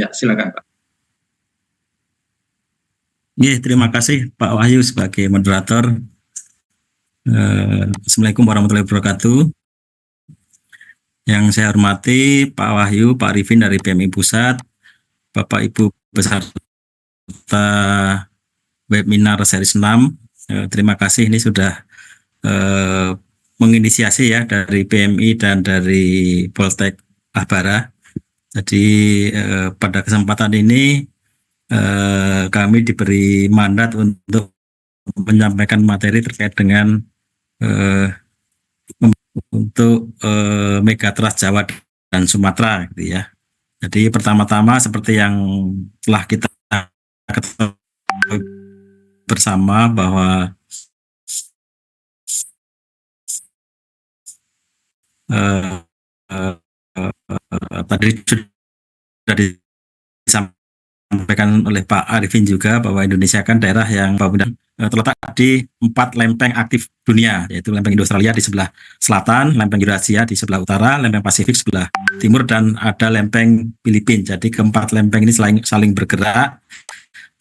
Ya, silakan Pak. Ya, terima kasih Pak Wahyu sebagai moderator. Assalamualaikum warahmatullahi wabarakatuh. Yang saya hormati Pak Wahyu, Pak Arifin dari PMI Pusat, Bapak Ibu peserta webinar series 6. Terima kasih ini sudah menginisiasi ya dari PMI dan dari Poltek Ahbara. Jadi pada kesempatan ini kami diberi mandat untuk menyampaikan materi terkait dengan untuk Megatrust Jawa dan Sumatera gitu ya. Jadi pertama-tama seperti yang telah kita ketahui bersama bahwa tadi sudah disampaikan oleh Pak Arifin juga bahwa Indonesia kan daerah yang terletak di 4 lempeng aktif dunia, yaitu lempeng Indo-Australia di sebelah selatan, lempeng Eurasia di sebelah utara, lempeng Pasifik sebelah timur, dan ada lempeng Filipina. Jadi keempat lempeng ini saling bergerak.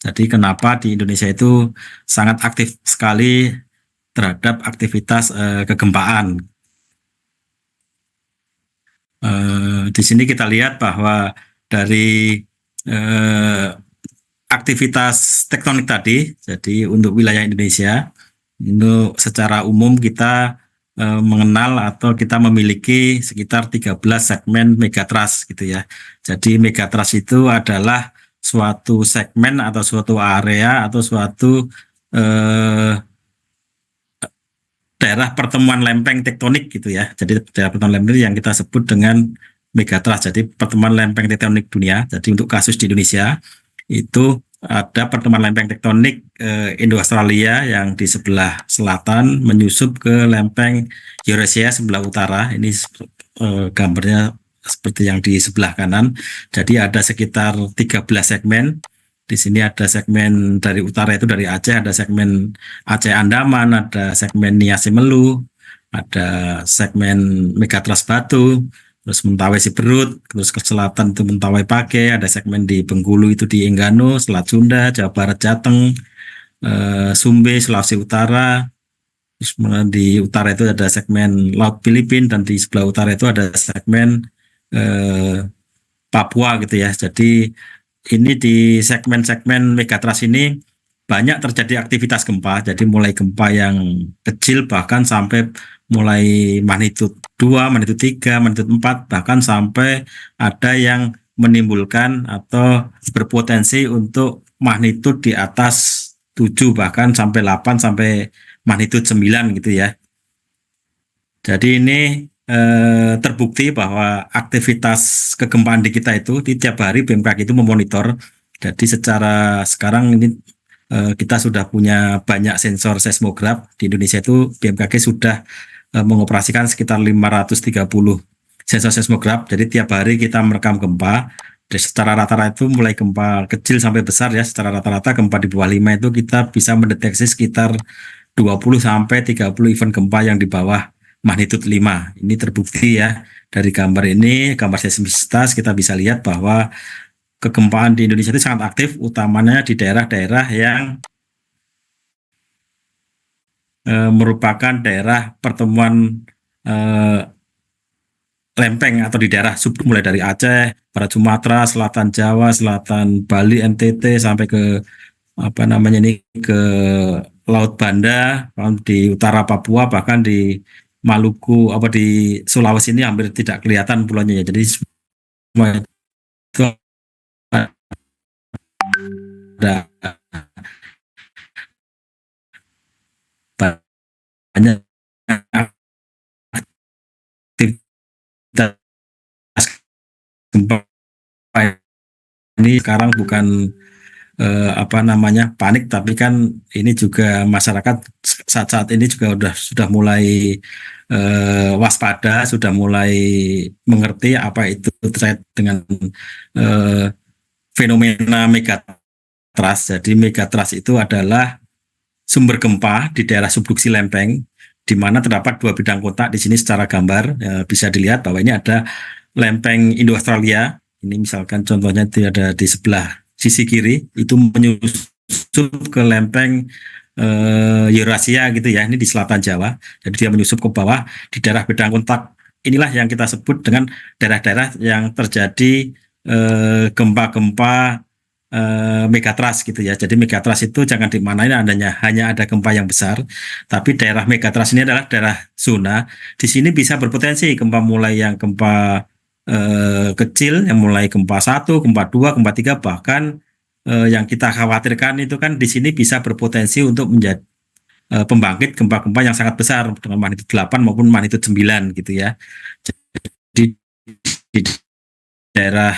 Jadi kenapa di Indonesia itu sangat aktif sekali terhadap aktivitas kegempaan. Di sini kita lihat bahwa dari aktivitas tektonik tadi, jadi untuk wilayah Indonesia, itu secara umum kita mengenal atau kita memiliki sekitar 13 segmen megatrust gitu ya. Jadi megatrust itu adalah suatu segmen atau suatu area atau suatu daerah pertemuan lempeng tektonik gitu ya. Jadi daerah pertemuan lempeng yang kita sebut dengan megatrust. Jadi pertemuan lempeng tektonik dunia. Jadi untuk kasus di Indonesia itu ada pertemuan lempeng tektonik Indo-Australia yang di sebelah selatan menyusup ke lempeng Eurasia sebelah utara. Ini gambarnya seperti yang di sebelah kanan. Jadi ada sekitar 13 segmen. Di sini ada segmen dari utara itu dari Aceh, ada segmen Aceh Andaman, ada segmen Nias Melu, ada segmen Megatrust Batu, terus Mentawai Siberut, terus ke selatan itu Mentawai Pake, ada segmen di Bengkulu itu di Enggano, Selat Sunda, Jawa Barat Jateng, Sumbe, Sulawesi Utara, terus di utara itu ada segmen Laut Filipina, dan di sebelah utara itu ada segmen Papua gitu ya. Jadi ini di segmen-segmen megatrust ini banyak terjadi aktivitas gempa, jadi mulai gempa yang kecil bahkan sampai mulai magnitudo 2, magnitudo 3, magnitudo 4, bahkan sampai ada yang menimbulkan atau berpotensi untuk magnitudo di atas 7, bahkan sampai 8, sampai magnitudo 9 gitu ya. Jadi ini terbukti bahwa aktivitas kegempaan di kita itu di tiap hari BMKG itu memonitor. Jadi secara sekarang ini kita sudah punya banyak sensor seismograf di Indonesia itu. BMKG sudah mengoperasikan sekitar 530 sensor seismograf. Jadi tiap hari kita merekam gempa. Jadi secara rata-rata itu mulai gempa kecil sampai besar ya. Secara rata-rata gempa di bawah 5 itu kita bisa mendeteksi sekitar 20 sampai 30 event gempa yang di bawah magnitudo 5. Ini terbukti ya dari gambar ini, gambar seismisitas kita bisa lihat bahwa kegempaan di Indonesia itu sangat aktif, utamanya di daerah-daerah yang merupakan daerah pertemuan lempeng atau di daerah sub, mulai dari Aceh, Barat Sumatera, Selatan Jawa, Selatan Bali, NTT sampai ke apa namanya ini ke Laut Banda, di utara Papua, bahkan di Maluku, apa di Sulawesi ini hampir tidak kelihatan pulaunya ya. Jadi semua itu ada banyak aktivitas gempa. Ini sekarang bukan apa namanya panik, tapi kan ini juga masyarakat saat-saat ini juga sudah mulai waspada, sudah mulai mengerti apa itu terkait dengan fenomena megatrust. Jadi megatrust itu adalah sumber gempa di daerah subduksi lempeng, di mana terdapat 2 bidang kotak di sini secara gambar bisa dilihat bahwa ini ada lempeng Indo-Australia Ini misalkan contohnya itu ada di sebelah sisi kiri, itu menyusup ke lempeng Eurasia gitu ya, ini di selatan Jawa. Jadi dia menyusup ke bawah di daerah bedang kontak. Inilah yang kita sebut dengan daerah-daerah yang terjadi gempa-gempa megatrust gitu ya. Jadi megatrust itu jangan dimanain hanya ada gempa yang besar, tapi daerah megatrust ini adalah daerah zona. Di sini bisa berpotensi gempa mulai yang gempa kecil, yang mulai gempa 1, gempa 2, gempa 3, bahkan yang kita khawatirkan itu kan di sini bisa berpotensi untuk menjadi pembangkit gempa-gempa yang sangat besar dengan magnitudo 8 maupun magnitudo 9 gitu ya. Jadi di daerah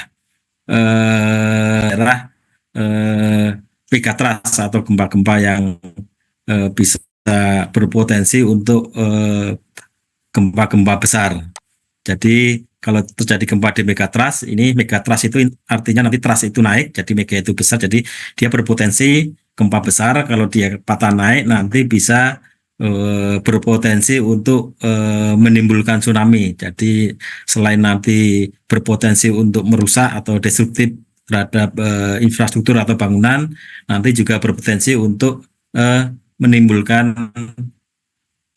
megatrust atau gempa-gempa yang bisa berpotensi untuk gempa-gempa besar. Jadi kalau terjadi gempa di megatrust, ini megatrust itu artinya nanti trust itu naik, jadi mega itu besar, jadi dia berpotensi gempa besar. Kalau dia patah naik, nanti bisa berpotensi untuk menimbulkan tsunami. Jadi selain nanti berpotensi untuk merusak atau destruktif terhadap infrastruktur atau bangunan, nanti juga berpotensi untuk menimbulkan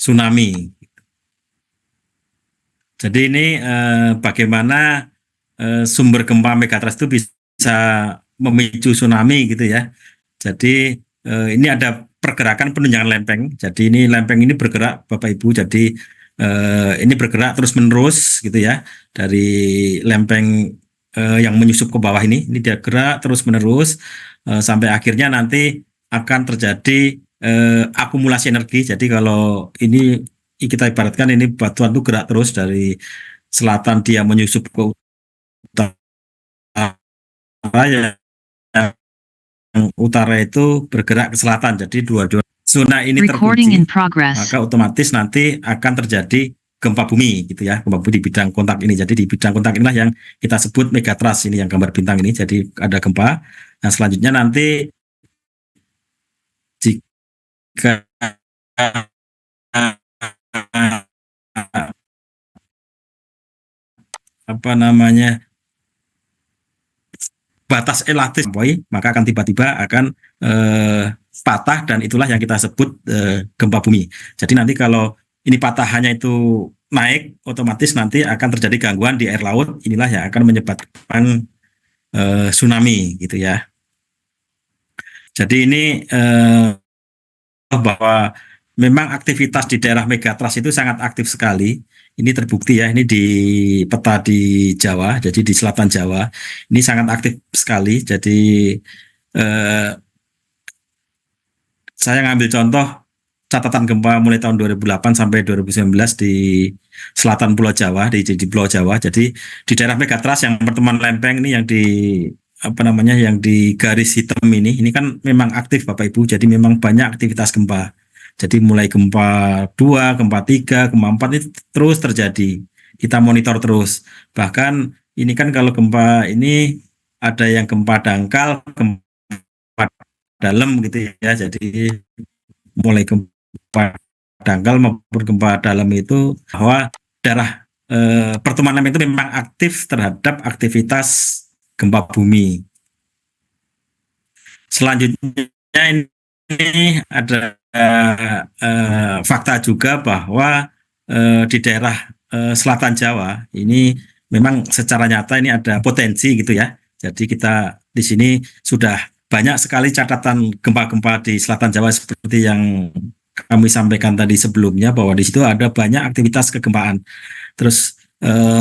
tsunami. Jadi ini bagaimana sumber gempa megatrust itu bisa memicu tsunami gitu ya. Jadi ini ada pergerakan penunjangan lempeng. Jadi ini lempeng ini bergerak Bapak Ibu. Jadi ini bergerak terus menerus gitu ya, dari lempeng yang menyusup ke bawah ini dia gerak terus menerus sampai akhirnya nanti akan terjadi akumulasi energi. Jadi kalau ini kita ibaratkan ini batuan itu gerak terus dari selatan dia menyusup ke utara, yang utara itu bergerak ke selatan. Jadi dua-dua zona ini terkunci, maka otomatis nanti akan terjadi gempa bumi gitu ya, gempa bumi di bidang kontak ini. Jadi di bidang kontak inilah yang kita sebut megatrust, ini yang gambar bintang ini. Jadi ada gempa. Nah selanjutnya nanti jika apa namanya batas elastis, maka akan tiba-tiba akan patah, dan itulah yang kita sebut gempa bumi. Jadi nanti kalau ini patahannya itu naik, otomatis nanti akan terjadi gangguan di air laut. Inilah yang akan menyebabkan tsunami gitu ya. Jadi ini bahwa memang aktivitas di daerah megatrust itu sangat aktif sekali. Ini terbukti ya, ini di peta di Jawa, jadi di selatan Jawa. Ini sangat aktif sekali. Jadi saya ngambil contoh catatan gempa mulai tahun 2008 sampai 2019 di selatan Pulau Jawa, di Pulau Jawa. Jadi di daerah megatrust yang pertemuan lempeng ini yang di apa namanya, yang di garis hitam ini kan memang aktif Bapak Ibu. Jadi memang banyak aktivitas gempa. Jadi mulai gempa 2, gempa 3, gempa 4 itu terus terjadi. Kita monitor terus. Bahkan ini kan kalau gempa ini ada yang gempa dangkal, gempa dalam gitu ya. Jadi mulai gempa dangkal maupun gempa dalam itu bahwa daerah pertemuan lempeng itu memang aktif terhadap aktivitas gempa bumi. Selanjutnya ini ada fakta juga bahwa di daerah selatan Jawa ini memang secara nyata ini ada potensi gitu ya. Jadi kita di sini sudah banyak sekali catatan gempa-gempa di selatan Jawa seperti yang kami sampaikan tadi sebelumnya, bahwa di situ ada banyak aktivitas kegempaan. Terus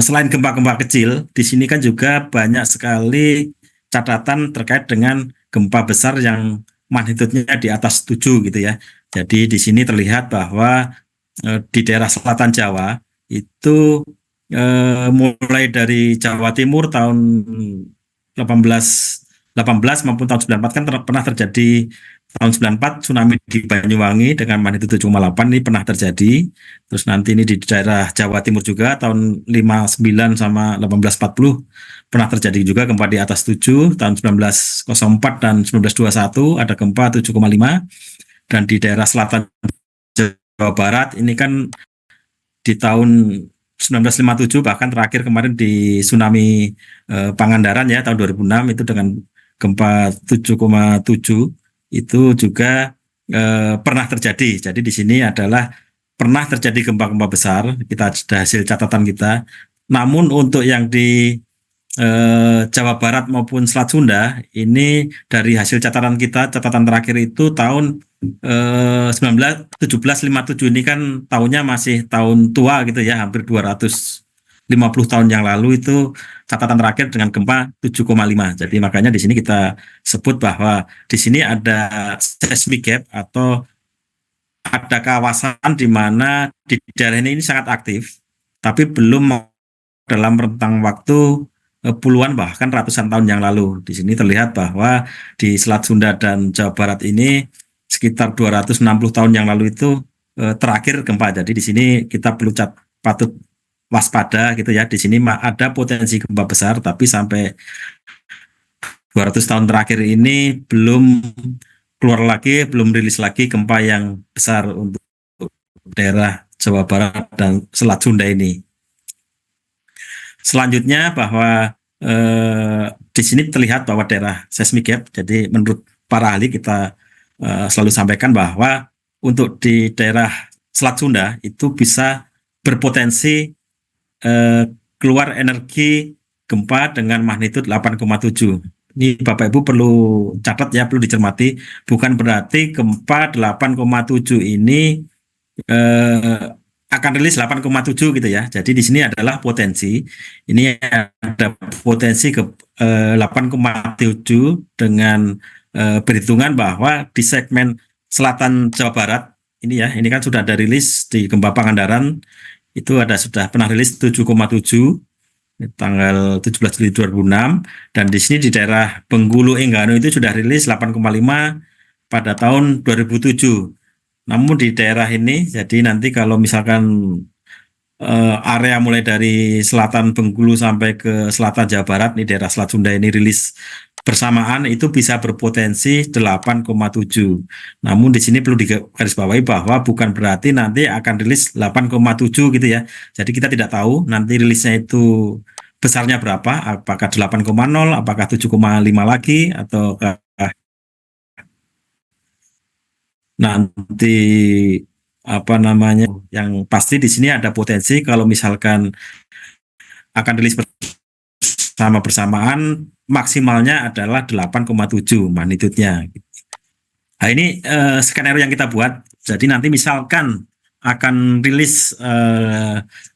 selain gempa-gempa kecil, di sini kan juga banyak sekali catatan terkait dengan gempa besar yang magnitudenya di atas 7 gitu ya. Jadi di sini terlihat bahwa di daerah selatan Jawa itu mulai dari Jawa Timur tahun 1818 maupun tahun 94 kan pernah terjadi. Tahun 94 tsunami di Banyuwangi dengan magnitudo 7,8 ini pernah terjadi. Terus nanti ini di daerah Jawa Timur juga tahun 59 sama 1840 pernah terjadi juga gempa di atas 7. Tahun 1904 dan 1921 ada gempa 7,5. Dan di daerah selatan Jawa Barat ini kan di tahun 1957, bahkan terakhir kemarin di tsunami Pangandaran ya tahun 2006 itu dengan gempa 7,7 itu juga pernah terjadi. Jadi di sini adalah pernah terjadi gempa-gempa besar, kita sudah hasil catatan kita. Namun untuk yang di Jawa Barat maupun Selat Sunda ini dari hasil catatan kita, catatan terakhir itu tahun 1757 ini kan tahunnya masih tahun tua gitu ya, hampir 250 tahun yang lalu itu catatan terakhir dengan gempa 7,5. Jadi makanya di sini kita sebut bahwa di sini ada seismic gap atau ada kawasan di mana di daerah ini sangat aktif, tapi belum dalam rentang waktu puluhan bahkan ratusan tahun yang lalu. Di sini terlihat bahwa di Selat Sunda dan Jawa Barat ini sekitar 260 tahun yang lalu itu terakhir gempa. Jadi di sini kita perlu patut waspada gitu ya. Di sini ada potensi gempa besar, tapi sampai 200 tahun terakhir ini belum keluar lagi, belum rilis lagi gempa yang besar untuk daerah Jawa Barat dan Selat Sunda ini. Selanjutnya bahwa di sini terlihat bahwa daerah seismic gap. Jadi menurut para ahli kita selalu sampaikan bahwa untuk di daerah Selat Sunda itu bisa berpotensi keluar energi gempa dengan magnitud 8,7. Ini Bapak Ibu perlu catat ya, perlu dicermati. Bukan berarti gempa 8,7 ini akan rilis 8,7 gitu ya. Jadi di sini adalah potensi. Ini ada potensi ke 8,7 dengan perhitungan bahwa di segmen selatan Jawa Barat ini ya, ini kan sudah ada rilis di gempa Pangandaran itu sudah pernah rilis 7,7 tanggal 17 Juli 2006, dan di sini di daerah Bengkulu Enggano itu sudah rilis 8,5 pada tahun 2007. Namun di daerah ini, jadi nanti kalau misalkan area mulai dari selatan Bengkulu sampai ke selatan Jawa Barat, nih daerah Selat Sunda ini rilis bersamaan itu bisa berpotensi 8,7. Namun di sini perlu digarisbawahi bahwa bukan berarti nanti akan rilis 8,7 gitu ya. Jadi kita tidak tahu nanti rilisnya itu besarnya berapa, apakah 8,0, apakah 7,5 lagi, atau nanti apa namanya, yang pasti di sini ada potensi kalau misalkan akan rilis bersamaan maksimalnya adalah 8,7 magnitudenya. Nah ini skenario yang kita buat. Jadi nanti misalkan akan rilis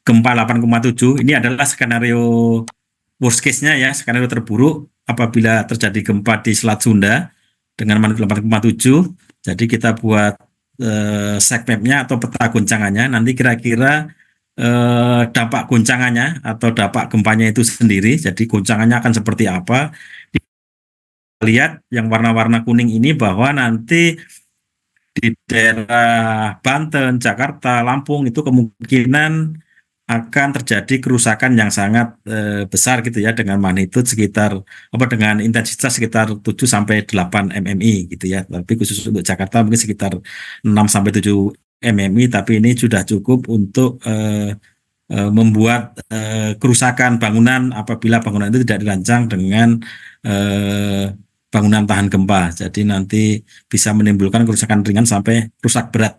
gempa 8,7, ini adalah skenario worst case-nya ya, skenario terburuk apabila terjadi gempa di Selat Sunda dengan magnitud 8,7. Jadi kita buat segmennya atau peta goncangannya, nanti kira-kira dampak goncangannya atau dampak gempanya itu sendiri, jadi goncangannya akan seperti apa. Lihat yang warna-warna kuning ini bahwa nanti di daerah Banten, Jakarta, Lampung itu kemungkinan akan terjadi kerusakan yang sangat besar gitu ya, dengan magnitud sekitar dengan intensitas sekitar 7 sampai 8 mmi gitu ya. Tapi khusus untuk Jakarta mungkin sekitar 6 sampai 7 mmi, tapi ini sudah cukup untuk membuat kerusakan bangunan apabila bangunan itu tidak dirancang dengan bangunan tahan gempa. Jadi nanti bisa menimbulkan kerusakan ringan sampai rusak berat.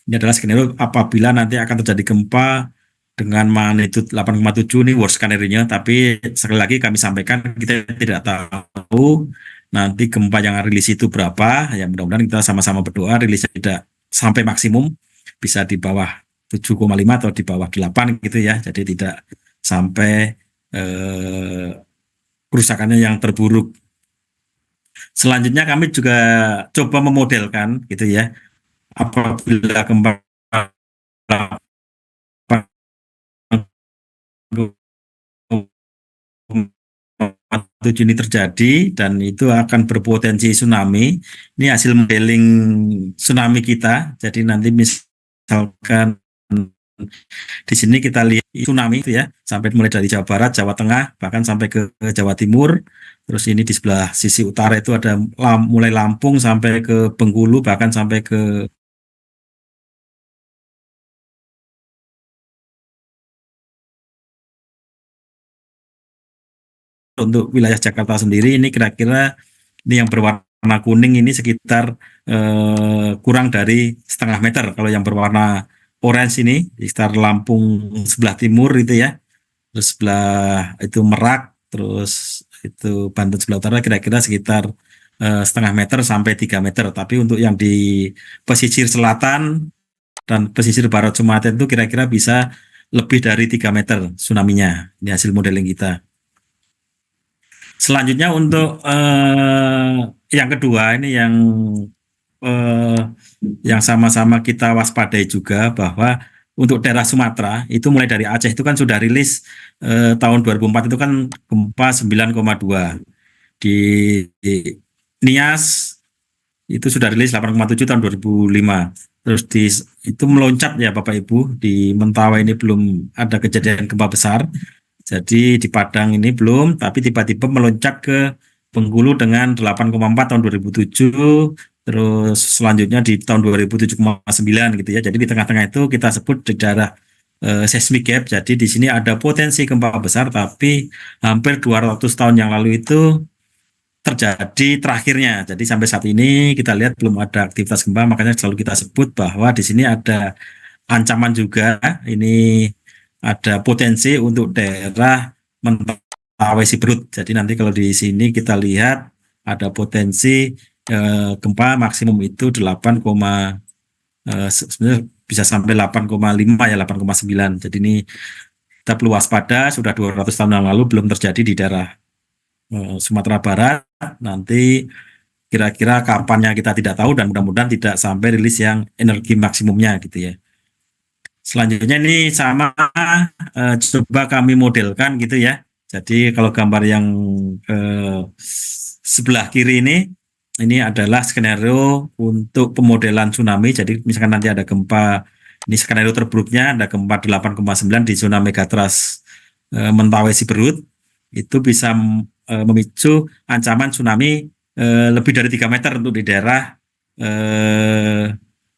Ini adalah skenario apabila nanti akan terjadi gempa dengan magnitud 8,7, ini worst skenario-nya, tapi sekali lagi kami sampaikan kita tidak tahu nanti gempa yang rilis itu berapa. Ya mudah-mudahan kita sama-sama berdoa rilisnya tidak sampai maksimum, bisa di bawah 7,5 atau di bawah 8 gitu ya. Jadi tidak sampai kerusakannya yang terburuk. Selanjutnya kami juga coba memodelkan gitu ya, apabila gempa 7 ini terjadi dan itu akan berpotensi tsunami. Ini hasil modeling tsunami kita. Jadi nanti misalkan di sini kita lihat tsunami itu ya, sampai mulai dari Jawa Barat, Jawa Tengah, bahkan sampai ke Jawa Timur. Terus ini di sebelah sisi utara itu ada mulai Lampung sampai ke Bengkulu, bahkan sampai ke untuk wilayah Jakarta sendiri ini kira-kira ini yang berwarna kuning ini sekitar kurang dari setengah meter. Kalau yang berwarna orange ini di sekitar Lampung sebelah timur itu ya, terus sebelah itu Merak, terus itu Banten sebelah utara kira-kira sekitar setengah meter sampai 3 meter. Tapi untuk yang di pesisir selatan dan pesisir barat Sumatera itu kira-kira bisa lebih dari 3 meter tsunami-nya. Ini hasil modeling kita. Selanjutnya untuk yang kedua ini eh, yang sama-sama kita waspadai juga bahwa untuk daerah Sumatera itu mulai dari Aceh itu kan sudah rilis tahun 2004 itu kan gempa 9,2 di Nias itu sudah rilis 8,7 tahun 2005. Terus itu meloncat ya Bapak Ibu, di Mentawai ini belum ada kejadian gempa besar. Jadi di Padang ini belum, tapi tiba-tiba meloncat ke Bengkulu dengan 8,4 tahun 2007, terus selanjutnya di tahun 2007,9 gitu ya. Jadi di tengah-tengah itu kita sebut di daerah seismic gap. Jadi di sini ada potensi gempa besar, tapi hampir 200 tahun yang lalu itu terjadi terakhirnya. Jadi sampai saat ini kita lihat belum ada aktivitas gempa, makanya selalu kita sebut bahwa di sini ada ancaman juga. Ini ada potensi untuk daerah Mentawai Siberut. Jadi nanti kalau di sini kita lihat ada potensi gempa maksimum itu 8, sebenarnya bisa sampai 8,5 ya 8,9. Jadi ini kita perlu waspada, sudah 200 tahun yang lalu belum terjadi di daerah Sumatera Barat. Nanti kira-kira kapannya kita tidak tahu dan mudah-mudahan tidak sampai rilis yang energi maksimumnya gitu ya. Selanjutnya ini sama coba kami modelkan gitu ya. Jadi kalau gambar yang sebelah kiri ini adalah skenario untuk pemodelan tsunami. Jadi misalkan nanti ada gempa, ini skenario terburuknya ada gempa 8,9 di zona megatrust Mentawai Siberut, itu bisa memicu ancaman tsunami lebih dari 3 meter untuk di daerah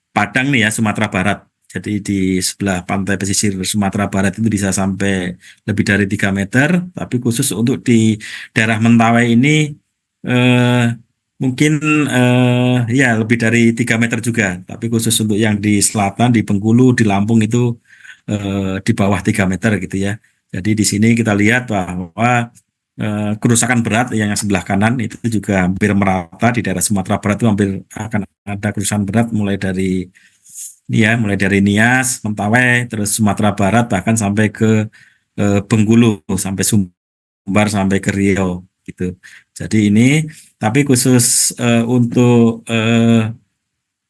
Padang nih ya, Sumatera Barat. Jadi di sebelah pantai pesisir Sumatera Barat itu bisa sampai lebih dari 3 meter, tapi khusus untuk di daerah Mentawai ini mungkin ya lebih dari 3 meter juga, tapi khusus untuk yang di selatan, di Bengkulu, di Lampung itu di bawah 3 meter gitu ya. Jadi di sini kita lihat bahwa kerusakan berat yang sebelah kanan itu juga hampir merata di daerah Sumatera Barat itu hampir akan ada kerusakan berat mulai dari Nias, Mentawai, terus Sumatera Barat bahkan sampai ke Bengkulu, sampai Sumbar, sampai ke Riau gitu. Jadi ini tapi khusus untuk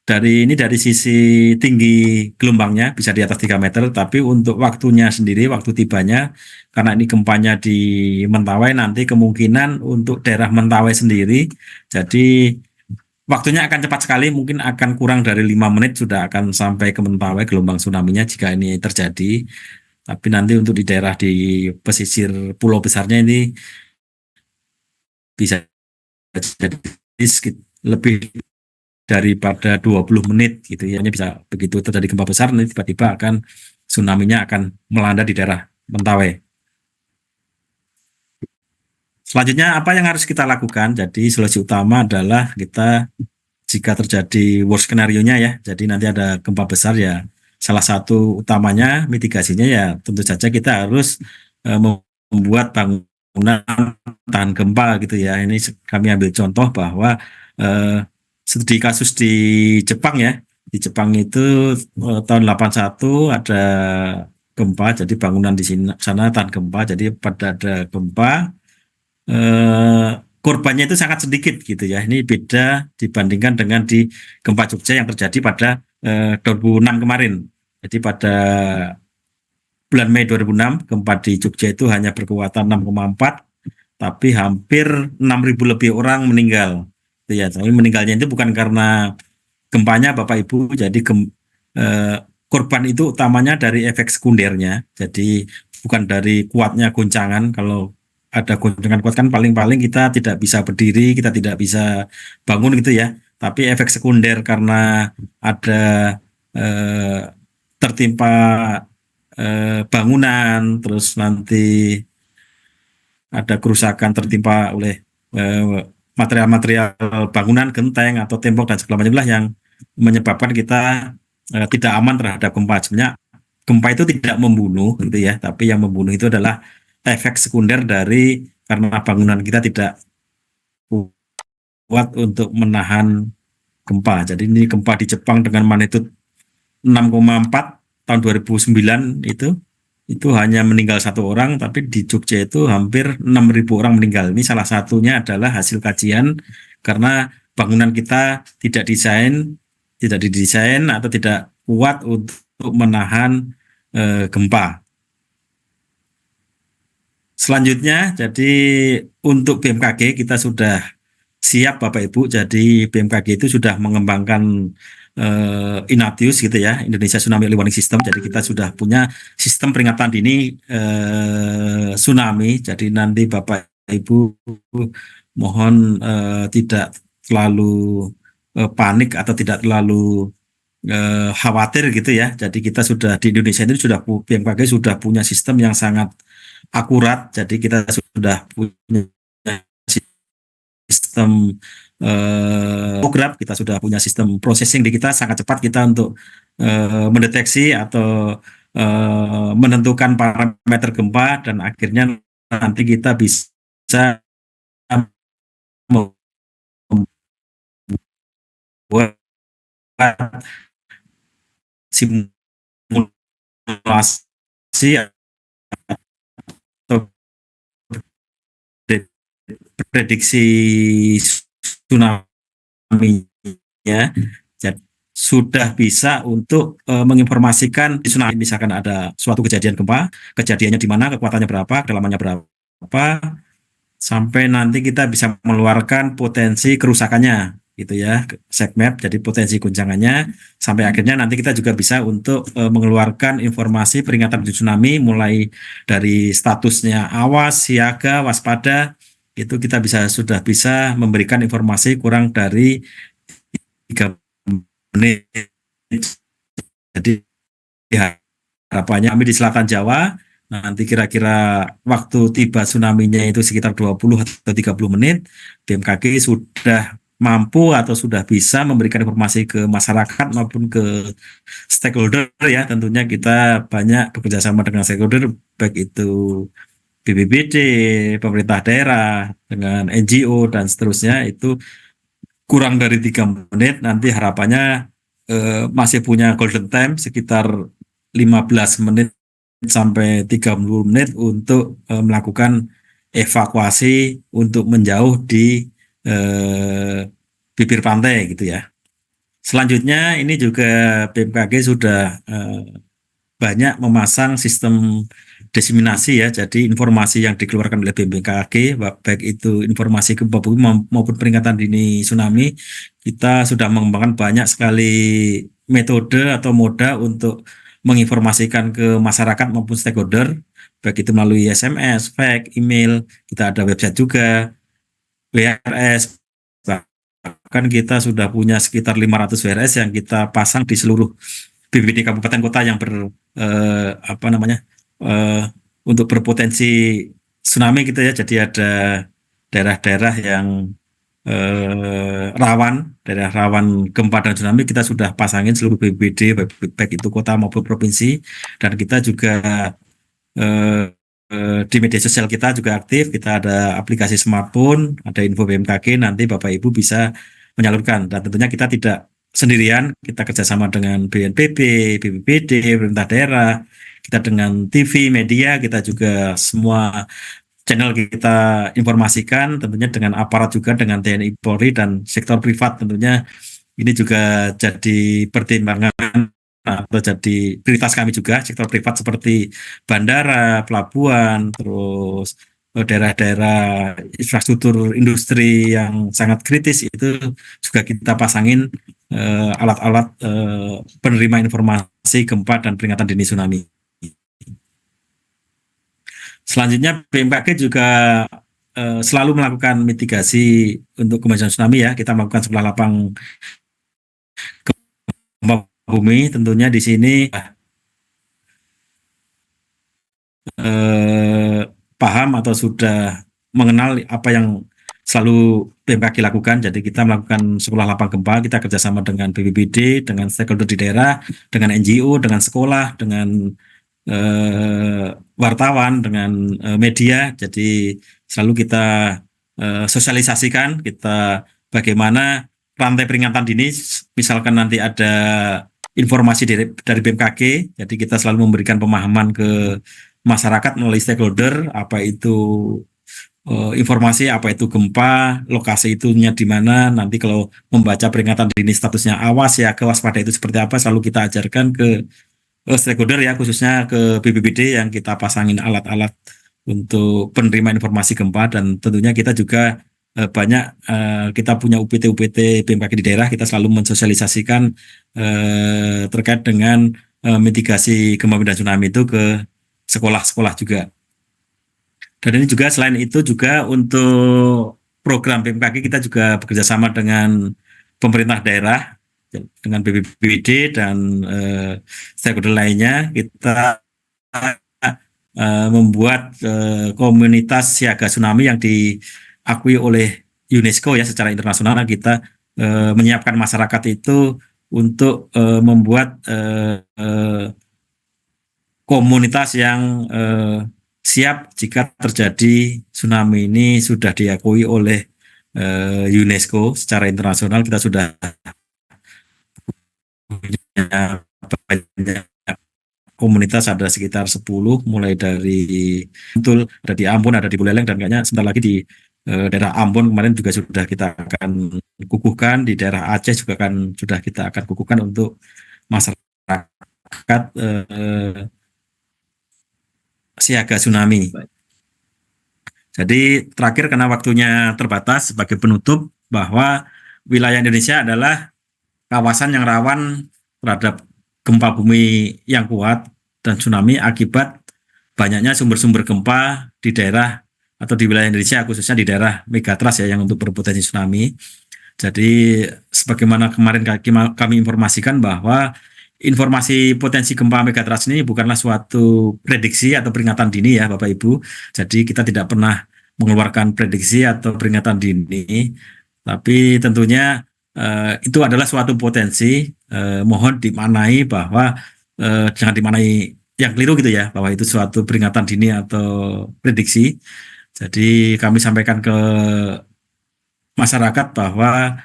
dari sisi tinggi gelombangnya bisa di atas 3 meter, tapi untuk waktunya sendiri, waktu tibanya, karena ini gempanya di Mentawai, nanti kemungkinan untuk daerah Mentawai sendiri, jadi waktunya akan cepat sekali, mungkin akan kurang dari 5 menit sudah akan sampai ke Mentawai gelombang tsunami-nya jika ini terjadi. Tapi nanti untuk di daerah di pesisir pulau besarnya ini bisa jadi lebih daripada 20 menit gitu ya. Ini bisa begitu terjadi gempa besar nanti tiba-tiba akan tsunami-nya akan melanda di daerah Mentawai. Selanjutnya apa yang harus kita lakukan? Jadi solusi utama adalah kita jika terjadi worst skenario-nya ya. Jadi nanti ada gempa besar ya. Salah satu utamanya mitigasinya ya tentu saja kita harus membuat bangunan tahan gempa gitu ya. Ini kami ambil contoh bahwa seperti kasus di Jepang ya. Di Jepang itu tahun 81 ada gempa, jadi bangunan di sana tahan gempa. Jadi pada ada gempa korbannya itu sangat sedikit gitu ya. Ini beda dibandingkan dengan di gempa Jogja yang terjadi pada 2006 kemarin. Jadi pada bulan Mei 2006 gempa di Jogja itu hanya berkekuatan 6,4, tapi hampir 6.000 lebih orang meninggal. Ya, tapi meninggalnya itu bukan karena gempanya Bapak Ibu, jadi korban itu utamanya dari efek sekundernya. Jadi bukan dari kuatnya goncangan. Kalau ada goncangan kuat kan paling-paling kita tidak bisa berdiri, kita tidak bisa bangun gitu ya. Tapi efek sekunder karena ada tertimpa bangunan, terus nanti ada kerusakan tertimpa oleh material-material bangunan, genteng atau tembok dan segala macam lah yang menyebabkan kita tidak aman terhadap gempa. Sebenarnya gempa itu tidak membunuh gitu ya, tapi yang membunuh itu adalah efek sekunder dari karena bangunan kita tidak kuat untuk menahan gempa. Jadi ini gempa di Jepang dengan magnitudo 6,4 tahun 2009 itu hanya meninggal 1 orang, tapi di Jogja itu hampir 6.000 orang meninggal. Ini salah satunya adalah hasil kajian karena bangunan kita tidak didesain atau tidak kuat untuk menahan gempa. Selanjutnya, jadi untuk BMKG kita sudah siap Bapak Ibu. Jadi BMKG itu sudah mengembangkan Inatius gitu ya, Indonesia Tsunami Early Warning System. Jadi kita sudah punya sistem peringatan dini tsunami. Jadi nanti Bapak Ibu mohon tidak terlalu panik atau tidak terlalu khawatir gitu ya. Jadi kita sudah di Indonesia ini sudah BMKG sudah punya sistem yang sangat akurat. Jadi kita sudah punya sistem program, kita sudah punya sistem processing di kita sangat cepat kita untuk mendeteksi atau menentukan parameter gempa dan akhirnya nanti kita bisa membuat simulasi atau prediksi tsunami-nya. Jadi sudah bisa untuk menginformasikan di tsunami, misalkan ada suatu kejadian gempa, kejadiannya di mana, kekuatannya berapa, kedalamannya berapa, sampai nanti kita bisa mengeluarkan potensi kerusakannya gitu ya, segmen, jadi potensi guncangannya, sampai akhirnya nanti kita juga bisa untuk mengeluarkan informasi peringatan tsunami mulai dari statusnya awas, siaga, waspada, itu kita sudah bisa memberikan informasi kurang dari 3 menit. Jadi harapannya kami di Selatan Jawa nanti kira-kira waktu tiba tsunami-nya itu sekitar 20 atau 30 menit, BMKG sudah mampu atau sudah bisa memberikan informasi ke masyarakat maupun ke stakeholder ya. Tentunya kita banyak bekerja sama dengan stakeholder, baik itu BPBD, pemerintah daerah, dengan NGO dan seterusnya. Itu kurang dari 3 menit, nanti harapannya masih punya golden time sekitar 15 menit sampai 30 menit untuk melakukan evakuasi untuk menjauh di bibir pantai gitu ya. Selanjutnya ini juga BMKG sudah banyak memasang sistem diseminasi ya, jadi informasi yang dikeluarkan oleh BMKG, baik itu informasi gempa bumi maupun peringatan dini tsunami, kita sudah mengembangkan banyak sekali metode atau moda untuk menginformasikan ke masyarakat maupun stakeholder, baik itu melalui SMS, fax, email, kita ada website juga, WRS, bahkan kita sudah punya sekitar 500 WRS yang kita pasang di seluruh BPBD kabupaten kota yang untuk berpotensi tsunami gitu ya. Jadi ada daerah-daerah yang daerah rawan gempa dan tsunami, kita sudah pasangin seluruh BPBD baik itu kota maupun provinsi, dan kita juga di media sosial kita juga aktif, kita ada aplikasi smartphone, ada info BMKG, nanti Bapak Ibu bisa menyalurkan, dan tentunya kita tidak sendirian, kita kerjasama dengan BNPB, BPBD, pemerintah daerah, kita dengan TV, media, kita juga semua channel kita informasikan, tentunya dengan aparat juga, dengan TNI Polri dan sektor privat. Tentunya ini juga jadi pertimbangan atau jadi prioritas kami juga, sektor privat seperti bandara, pelabuhan, terus daerah-daerah infrastruktur industri yang sangat kritis, itu juga kita pasangin alat-alat penerima informasi gempa dan peringatan dini tsunami. Selanjutnya BMKG juga selalu melakukan mitigasi untuk kemajuan tsunami ya. Kita melakukan sebelah lapang gempa bumi, tentunya di sini paham atau sudah mengenal apa yang selalu BMKG lakukan. Jadi kita melakukan sekolah lapang gempa, kita kerjasama dengan BPBD, dengan stakeholder di daerah, dengan NGO, dengan sekolah, dengan wartawan, dengan media. Jadi selalu kita sosialisasikan kita bagaimana rantai peringatan dini, misalkan nanti ada informasi dari BMKG, jadi kita selalu memberikan pemahaman ke masyarakat melalui stakeholder, apa itu informasi, apa itu gempa, lokasi itunya di mana, nanti kalau membaca peringatan dini statusnya awas ya, kewaspadaan itu seperti apa, selalu kita ajarkan ke stakeholder ya, khususnya ke BPBD yang kita pasangin alat-alat untuk penerima informasi gempa, dan tentunya kita juga banyak kita punya UPT BMKG di daerah, kita selalu mensosialisasikan terkait dengan mitigasi gempa dan tsunami itu ke sekolah-sekolah juga. Dan ini juga selain itu juga untuk program BMKG kita juga bekerjasama dengan pemerintah daerah, dengan BPBD dan stakeholder lainnya. Kita membuat komunitas siaga tsunami yang diakui oleh UNESCO ya secara internasional. Kita menyiapkan masyarakat itu untuk membuat komunitas yang siap jika terjadi tsunami. Ini sudah diakui oleh UNESCO secara internasional. Kita sudah punya banyak komunitas, ada sekitar 10, mulai dari Bantul, ada di Ambon, ada di Buleleng, dan kayaknya sebentar lagi di daerah Ambon kemarin juga sudah kita akan kukuhkan, di daerah Aceh juga sudah kita akan kukuhkan untuk masyarakat siaga tsunami. Jadi terakhir, karena waktunya terbatas, sebagai penutup bahwa wilayah Indonesia adalah kawasan yang rawan terhadap gempa bumi yang kuat dan tsunami akibat banyaknya sumber-sumber gempa di daerah atau di wilayah Indonesia, khususnya di daerah megatrust ya, yang untuk berpotensi tsunami. Jadi sebagaimana kemarin kami informasikan bahwa informasi potensi gempa megatrust ini bukanlah suatu prediksi atau peringatan dini ya Bapak Ibu. Jadi kita tidak pernah mengeluarkan prediksi atau peringatan dini, tapi tentunya itu adalah suatu potensi. Mohon dimaknai bahwa jangan dimaknai yang keliru gitu ya, bahwa itu suatu peringatan dini atau prediksi. Jadi kami sampaikan ke masyarakat bahwa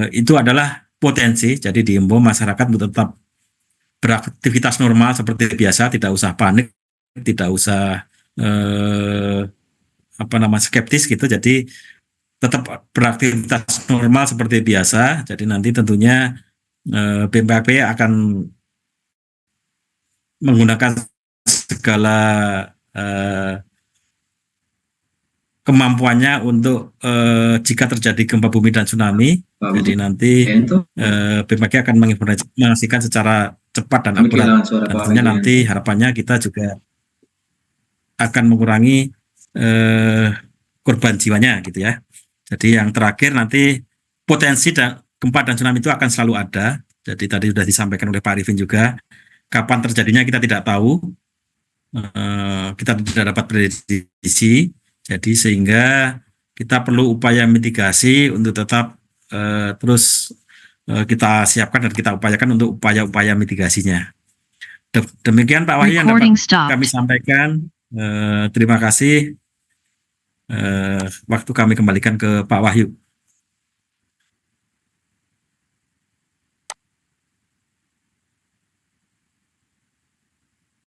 itu adalah potensi. Jadi diimbau masyarakat untuk tetap beraktivitas normal seperti biasa, tidak usah panik, tidak usah skeptis gitu. Jadi tetap beraktivitas normal seperti biasa. Jadi nanti tentunya BMKG akan menggunakan segala kemampuannya untuk jika terjadi gempa bumi dan tsunami. Jadi nanti BMKG akan menginformasikan secara cepat dan akurat. Dan tentunya nanti harapannya kita juga akan mengurangi korban jiwanya gitu ya. Jadi yang terakhir, nanti potensi gempa dan tsunami itu akan selalu ada. Jadi tadi sudah disampaikan oleh Pak Arifin juga, kapan terjadinya kita tidak tahu, kita tidak dapat prediksi. Jadi sehingga kita perlu upaya mitigasi untuk tetap terus kita siapkan dan kita upayakan untuk upaya-upaya mitigasinya. Demikian Pak Wahyu yang dapat kami sampaikan. Terima kasih. Waktu kami kembalikan ke Pak Wahyu.